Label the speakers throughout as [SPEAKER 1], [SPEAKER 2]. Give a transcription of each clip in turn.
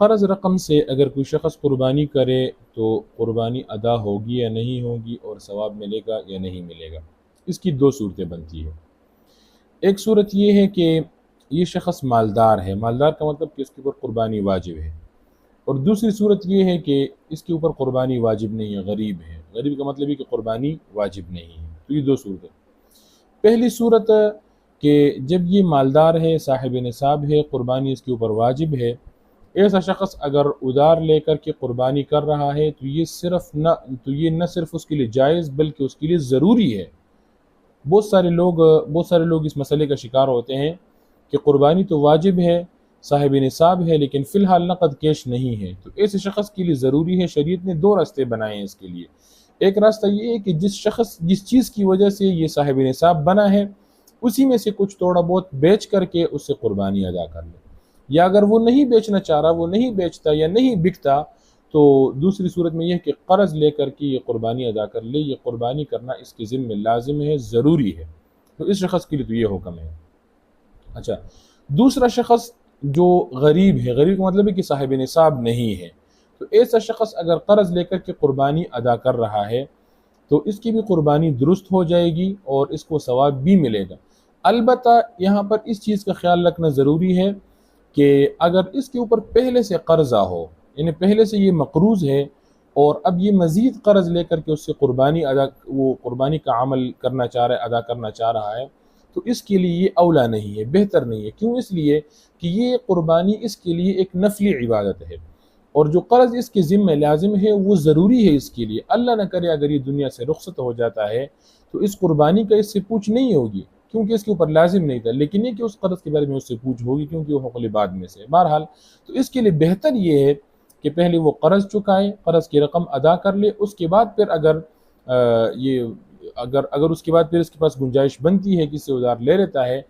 [SPEAKER 1] قرض رقم سے اگر کوئی شخص قربانی کرے تو قربانی ادا ہوگی یا نہیں ہوگی، اور ثواب ملے گا یا نہیں ملے گا؟ اس کی دو صورتیں بنتی ہے۔ ایک صورت یہ ہے کہ یہ شخص مالدار ہے، مالدار کا مطلب کہ اس کے اوپر قربانی واجب ہے، اور دوسری صورت یہ ہے کہ اس کے اوپر قربانی واجب نہیں ہے، غریب ہے۔ غریب کا مطلب ہے کہ قربانی واجب نہیں ہے۔ تو یہ دو صورتیں، پہلی صورت کہ جب یہ مالدار ہے، صاحب نصاب ہے، قربانی اس کے اوپر واجب ہے، ایسا شخص اگر ادھار لے کر کے قربانی کر رہا ہے تو یہ نہ صرف اس کے لیے جائز بلکہ اس کے لیے ضروری ہے۔ بہت سارے لوگ اس مسئلے کا شکار ہوتے ہیں کہ قربانی تو واجب ہے، صاحب نصاب ہے، لیکن فی الحال نقد کیش نہیں ہے، تو ایسے شخص کے لیے ضروری ہے۔ شریعت نے دو راستے بنائے ہیں اس کے لیے۔ ایک راستہ یہ ہے کہ جس چیز کی وجہ سے یہ صاحب نصاب بنا ہے، اسی میں سے کچھ تھوڑا بہت بیچ کر کے اس سے قربانی ادا کر لے، یا اگر وہ نہیں بیچنا چاہ رہا، وہ نہیں بیچتا یا نہیں بکتا، تو دوسری صورت میں یہ ہے کہ قرض لے کر کے یہ قربانی ادا کر لے۔ یہ قربانی کرنا اس کے ذمہ لازم ہے، ضروری ہے، تو اس شخص کے لیے تو یہ حکم ہے۔ اچھا، دوسرا شخص جو غریب ہے، غریب کا مطلب ہے کہ صاحب نصاب نہیں ہے، تو ایسا شخص اگر قرض لے کر کے قربانی ادا کر رہا ہے تو اس کی بھی قربانی درست ہو جائے گی اور اس کو ثواب بھی ملے گا۔ البتہ یہاں پر اس چیز کا خیال رکھنا ضروری ہے کہ اگر اس کے اوپر پہلے سے قرضہ ہو، یعنی پہلے سے یہ مقروض ہے اور اب یہ مزید قرض لے کر کے اس سے وہ قربانی کا عمل کرنا چاہ رہا ہے، ادا کرنا چاہ رہا ہے، تو اس کے لیے یہ اولا نہیں ہے، بہتر نہیں ہے۔ کیوں؟ اس لیے کہ یہ قربانی اس کے لیے ایک نفلی عبادت ہے، اور جو قرض اس کے ذمہ لازم ہے وہ ضروری ہے اس کے لیے۔ اللہ نہ کرے اگر یہ دنیا سے رخصت ہو جاتا ہے تو اس قربانی کا اس سے پوچھ نہیں ہوگی، کیونکہ اس کے اوپر لازم نہیں تھا، لیکن یہ کہ اس قرض کے بارے میں اس سے پوچھ ہوگی کیونکہ وہ حقوق العباد میں سے ہے۔ بہرحال تو اس کے لیے بہتر یہ ہے کہ پہلے وہ قرض چکائے، قرض کی رقم ادا کر لے، اس کے بعد پھر اگر اس کے بعد پھر اس کے پاس گنجائش بنتی ہے کہ اس سے ادھار لے لیتا ہے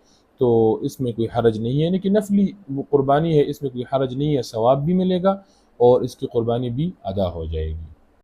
[SPEAKER 1] تو اس میں کوئی حرج نہیں ہے، لیکن نفلی وہ قربانی ہے، اس میں کوئی حرج نہیں ہے، ثواب بھی ملے گا اور اس کی قربانی بھی ادا ہو جائے گی۔